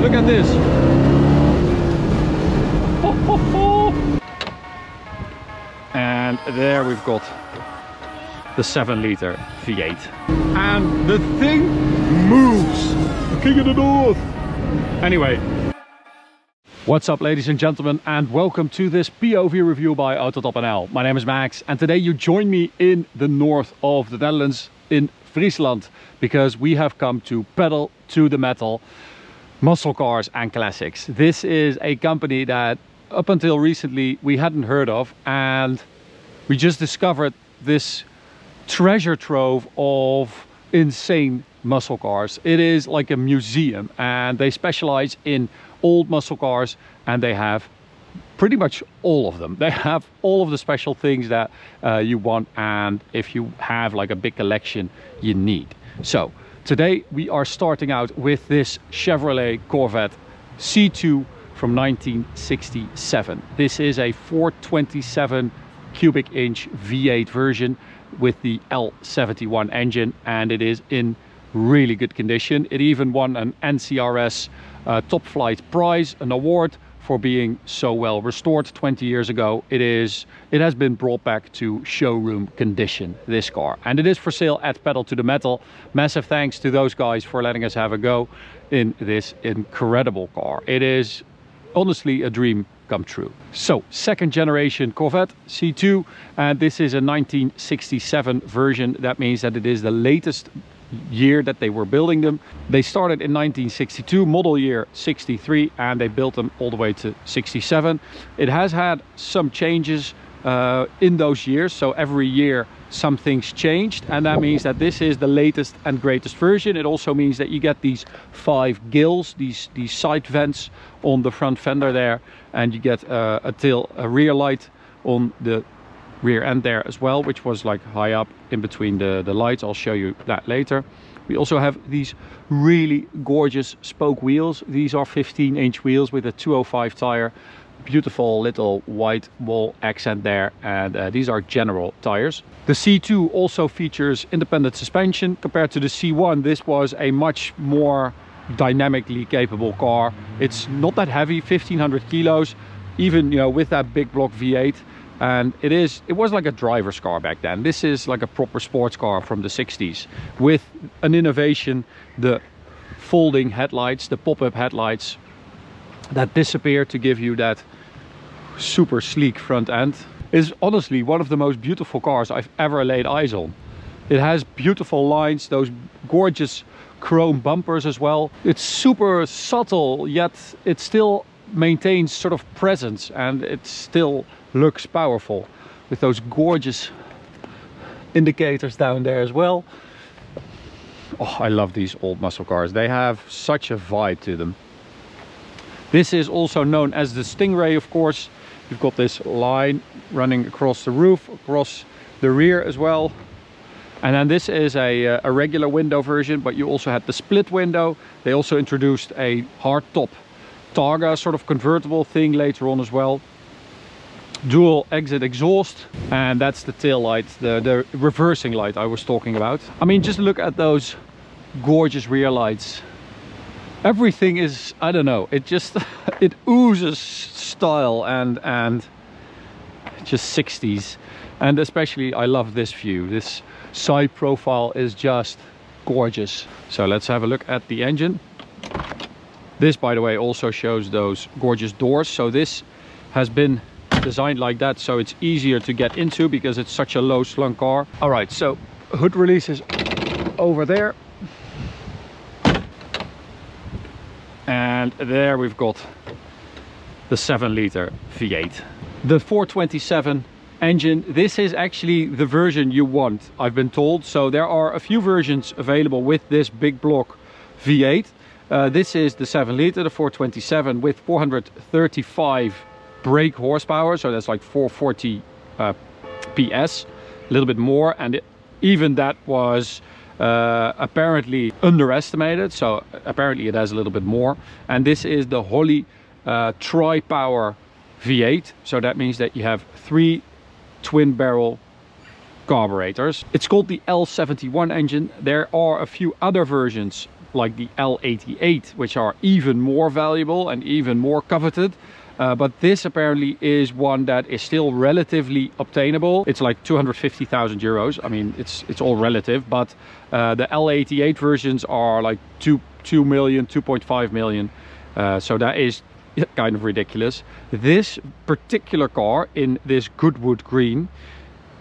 Look at this. And there we've got the 7-liter V8. And the thing moves. King of the North. Anyway. What's up, ladies and gentlemen, and welcome to this POV review by Auto. My name is Max, and today you join me in the north of the Netherlands, in Friesland, because we have come to pedal to the metal muscle cars and classics. This is a company that up until recently we hadn't heard of, and we just discovered this treasure trove of insane muscle cars. It is like a museum, and they specialize in old muscle cars, and they have pretty much all of them. They have all of the special things that you want, and if you have like a big collection, you need. So today we are starting out with this Chevrolet Corvette C2 from 1967. This is a 427 cubic inch V8 version with the L71 engine, and it is in really good condition. It even won an NCRS Top Flight prize, an award for being so well restored 20 years ago. It has been brought back to showroom condition, this car, and it is for sale at Pedal to the Metal. Massive thanks to those guys for letting us have a go in this incredible car. It is honestly a dream come true. So, second generation Corvette C2, and this is a 1967 version. That means that it is the latest year that they were building them. They started in 1962, model year 63, and they built them all the way to 67. It has had some changes in those years, so every year some things changed, and that means that this is the latest and greatest version. It also means that you get these 5 gills, these side vents on the front fender there, and you get a rear light on the rear end there as well, which was like high up in between the lights. I'll show you that later. We also have these really gorgeous spoke wheels. These are 15-inch wheels with a 205 tire. Beautiful little white wall accent there, and these are general tires. The C2 also features independent suspension. Compared to the C1, this was a much more dynamically capable car. It's not that heavy, 1500 kilos, even, you know, with that big block V8. And it was like a driver's car back then. This is like a proper sports car from the 60s with an innovation: the folding headlights, the pop-up headlights that disappear to give you that super sleek front end. Is honestly one of the most beautiful cars I've ever laid eyes on. It has beautiful lines, those gorgeous chrome bumpers as well. It's super subtle, yet it still maintains sort of presence, and it still looks powerful with those gorgeous indicators down there as well. Oh, I love these old muscle cars. They have such a vibe to them. This is also known as the Stingray, of course. You've got this line running across the roof, across the rear as well. And then this is a regular window version, but you also had the split window. They also introduced a hardtop Targa sort of convertible thing later on as well. Dual exit exhaust, and that's the tail light, the reversing light I was talking about. I mean, just look at those gorgeous rear lights. Everything is, I don't know, it just it oozes style and just 60s. And especially I love this view. This side profile is just gorgeous. So let's have a look at the engine. This, by the way, also shows those gorgeous doors. So this has been designed like that, so it's easier to get into because it's such a low slung car. All right, so hood release is over there, and there we've got the 7-liter V8, the 427 engine. This is actually the version you want, I've been told. So there are a few versions available with this big block V8. This is the 7-liter, the 427, with 435 brake horsepower, so that's like 440 PS, a little bit more, and even that was apparently underestimated, so apparently it has a little bit more. And this is the Holley tri-power V8, so that means that you have 3 twin barrel carburetors. It's called the L71 engine. There are a few other versions like the L88, which are even more valuable and even more coveted. But this apparently is one that is still relatively obtainable. It's like 250,000 euros. I mean, it's all relative, but the L88 versions are like 2 million, 2.5 million. So that is kind of ridiculous. This particular car in this Goodwood green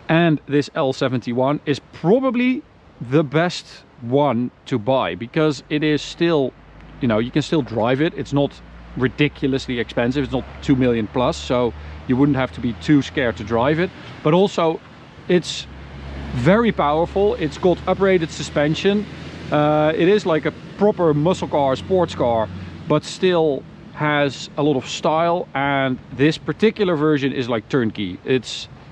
and this L71 is probably the best one to buy, because it is still, you know, you can still drive it. It's not ridiculously expensive. It's not 2 million plus, so you wouldn't have to be too scared to drive it. But also it's very powerful. It's got uprated suspension. It is like a proper muscle car, sports car, but still has a lot of style. And this particular version is like turnkey.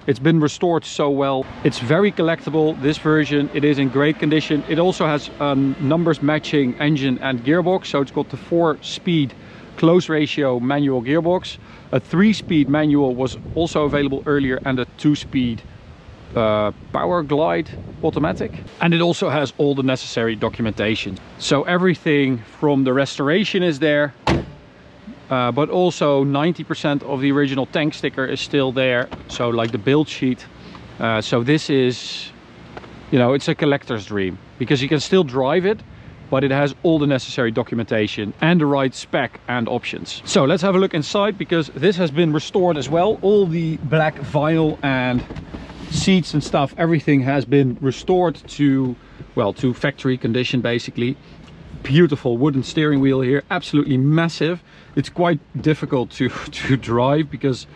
It's been restored so well. It's very collectible, this version. It is in great condition. It also has numbers matching engine and gearbox. So it's got the 4-speed close ratio manual gearbox. A 3-speed manual was also available earlier, and a 2-speed power glide automatic. And it also has all the necessary documentation. So everything from the restoration is there. But also 90% of the original tank sticker is still there. So like the build sheet. So this is, you know, it's a collector's dream, because you can still drive it, but it has all the necessary documentation and the right spec and options. So let's have a look inside, because this has been restored as well. All the black vinyl and seats and stuff, everything has been restored to, well, to factory condition basically. Beautiful wooden steering wheel here, absolutely massive. It's quite difficult to drive because,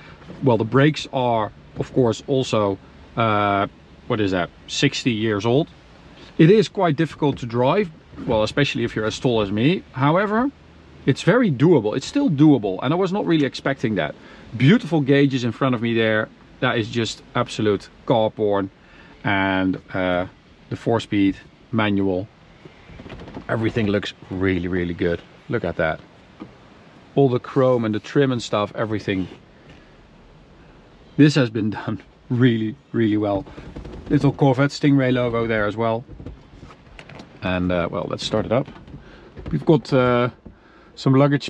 well, the brakes are of course also what is that, 60 years old. It is quite difficult to drive, well, especially if you're as tall as me. However, it's very doable. It's still doable, and I was not really expecting that. Beautiful gauges in front of me there. That is just absolute car porn. And the 4-speed manual. Everything looks really, really good. Look at that. All the chrome and the trim and stuff, everything. This has been done really, really well. Little Corvette Stingray logo there as well. And well, let's start it up. We've got some luggage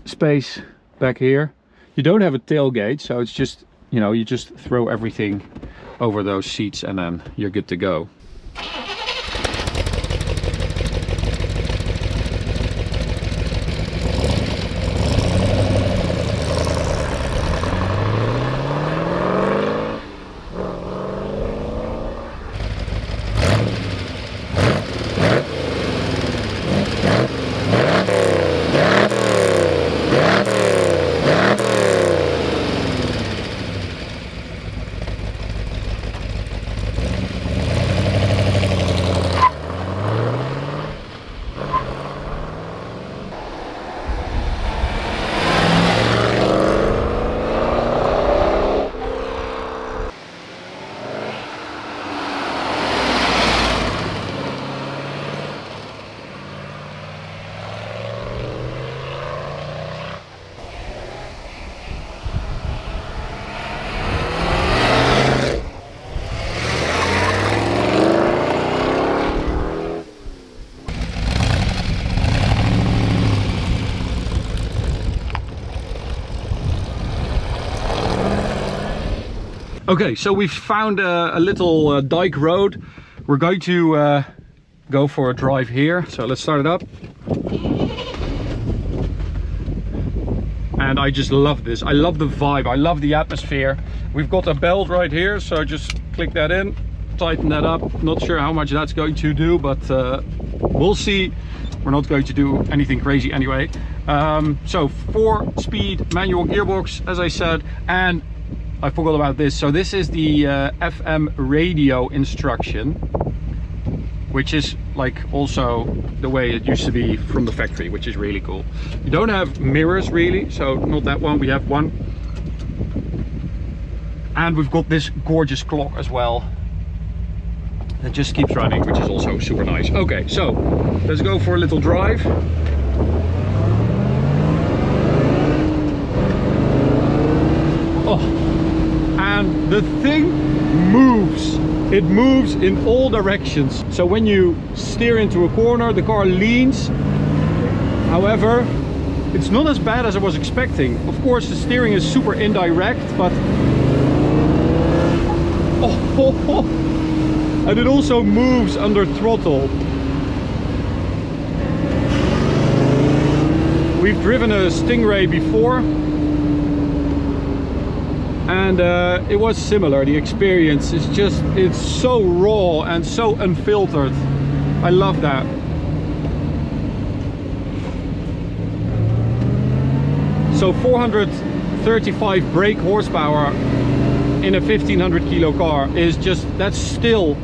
space back here. You don't have a tailgate, so it's just, you know, you just throw everything over those seats and then you're good to go. Okay, so we've found a little dike road. We're going to go for a drive here. So let's start it up. And I just love this. I love the vibe. I love the atmosphere. We've got a belt right here, so just click that in, tighten that up. Not sure how much that's going to do, but we'll see. We're not going to do anything crazy anyway. So 4-speed manual gearbox, as I said, and I forgot about this. So this is the FM radio instruction, which is like also the way it used to be from the factory, which is really cool. You don't have mirrors really, so not that one. We have one. And we've got this gorgeous clock as well that just keeps running, which is also super nice. Okay, so let's go for a little drive. Oh, and the thing moves. It moves in all directions. So when you steer into a corner, the car leans. However, it's not as bad as I was expecting. Of course, the steering is super indirect, but and it also moves under throttle. We've driven a Stingray before, and it was similar. The experience is just, it's so raw and so unfiltered. I love that. So 435 brake horsepower in a 1500 kilo car is just, that's still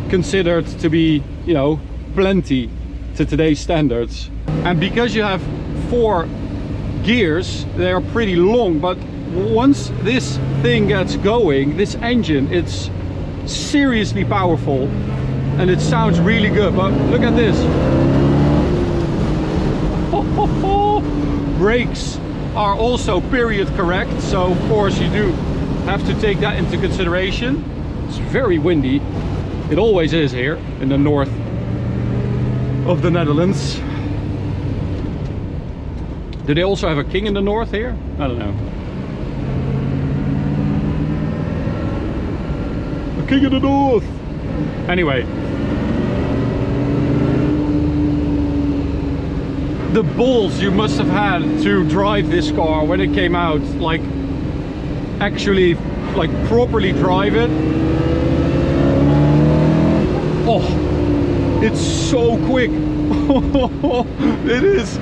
considered to be, you know, plenty to today's standards. And because you have 4 gears, they are pretty long, but once this thing gets going, this engine, it's seriously powerful and it sounds really good. But look at this. Brakes are also period correct, so of course you do have to take that into consideration. It's very windy. It always is here in the north of the Netherlands. Do they also have a king in the north here? I don't know. A king in the north! Anyway. The balls you must have had to drive this car when it came out, like actually like properly drive it. Oh, it's so quick. It is.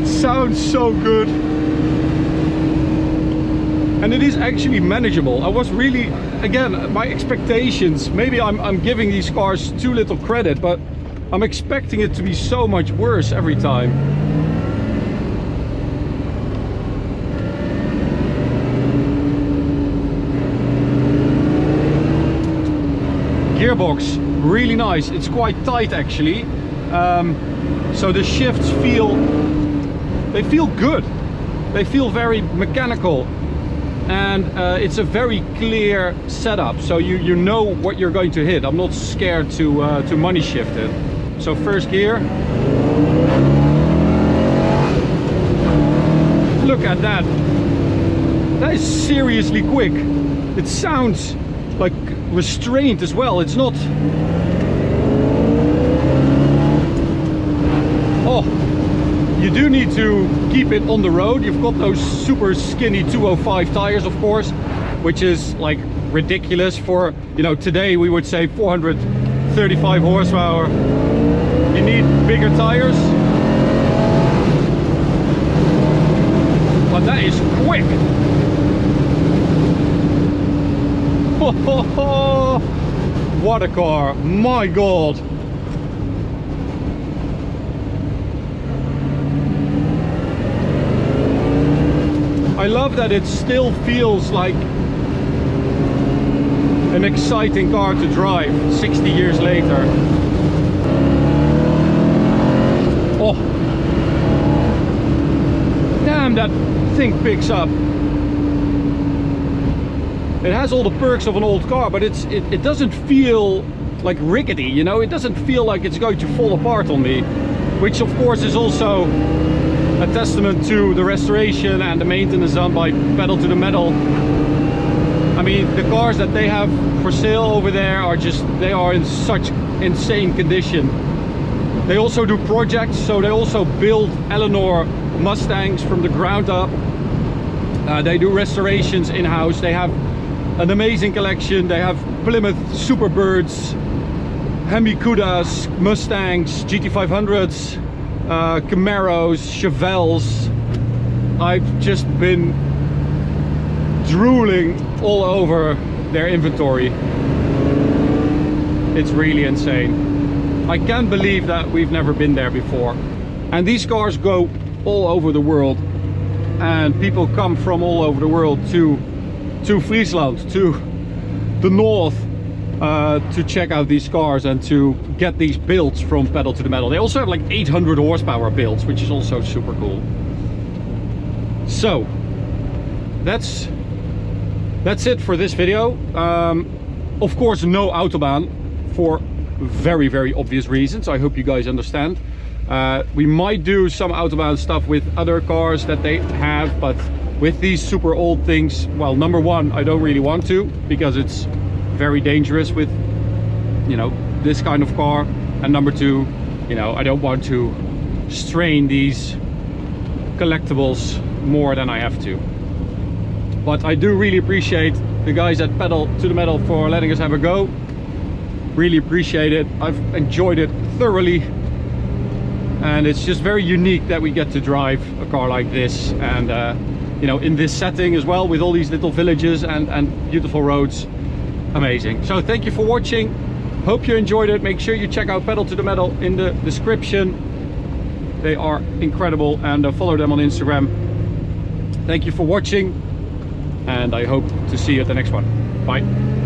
It sounds so good. And it is actually manageable. I was really, again, my expectations, maybe I'm giving these cars too little credit, but I'm expecting it to be so much worse every time. Gearbox, really nice. It's quite tight actually. So the shifts feel good. They feel very mechanical. And it's a very clear setup, so you know what you're going to hit. I'm not scared to money shift it. So first gear. Look at that. That is seriously quick. It sounds like restrained as well. It's not. Oh, you do need to keep it on the road. You've got those super skinny 205 tires, of course, which is like ridiculous for, you know, today we would say 435 horsepower. You need bigger tires. But that is quick. What a car, my God. I love that it still feels like an exciting car to drive 60 years later. Oh, damn, that thing picks up. It has all the perks of an old car, but it doesn't feel like rickety, you know? It doesn't feel like it's going to fall apart on me, which of course is also a testament to the restoration and the maintenance done by Pedal to the Metal. I mean, the cars that they have for sale over there are just, they are in such insane condition. They also do projects, so they also build Eleanor Mustangs from the ground up. They do restorations in-house. They have an amazing collection. They have Plymouth Superbirds, Hemi Cudas, Mustangs, GT500s, Camaros, Chevelles. I've just been drooling all over their inventory. It's really insane. I can't believe that we've never been there before. And these cars go all over the world, and people come from all over the world to Friesland, to the north, to check out these cars and to get these builds from Pedal to the Metal. They also have like 800 horsepower builds, which is also super cool. So that's it for this video. Of course, no Autobahn for very, very obvious reasons. I hope you guys understand. We might do some Autobahn stuff with other cars that they have, but with these super old things, well, number one, I don't really want to, because it's very dangerous with, you know, this kind of car. And number two, you know, I don't want to strain these collectibles more than I have to. But I do really appreciate the guys at Pedal to the Metal for letting us have a go. Really appreciate it. I've enjoyed it thoroughly, and it's just very unique that we get to drive a car like this, and you know, in this setting as well, with all these little villages and beautiful roads. Amazing. So thank you for watching. Hope you enjoyed it. Make sure you check out Pedal to the Metal in the description. They are incredible, and follow them on Instagram. Thank you for watching, and I hope to see you at the next one. Bye.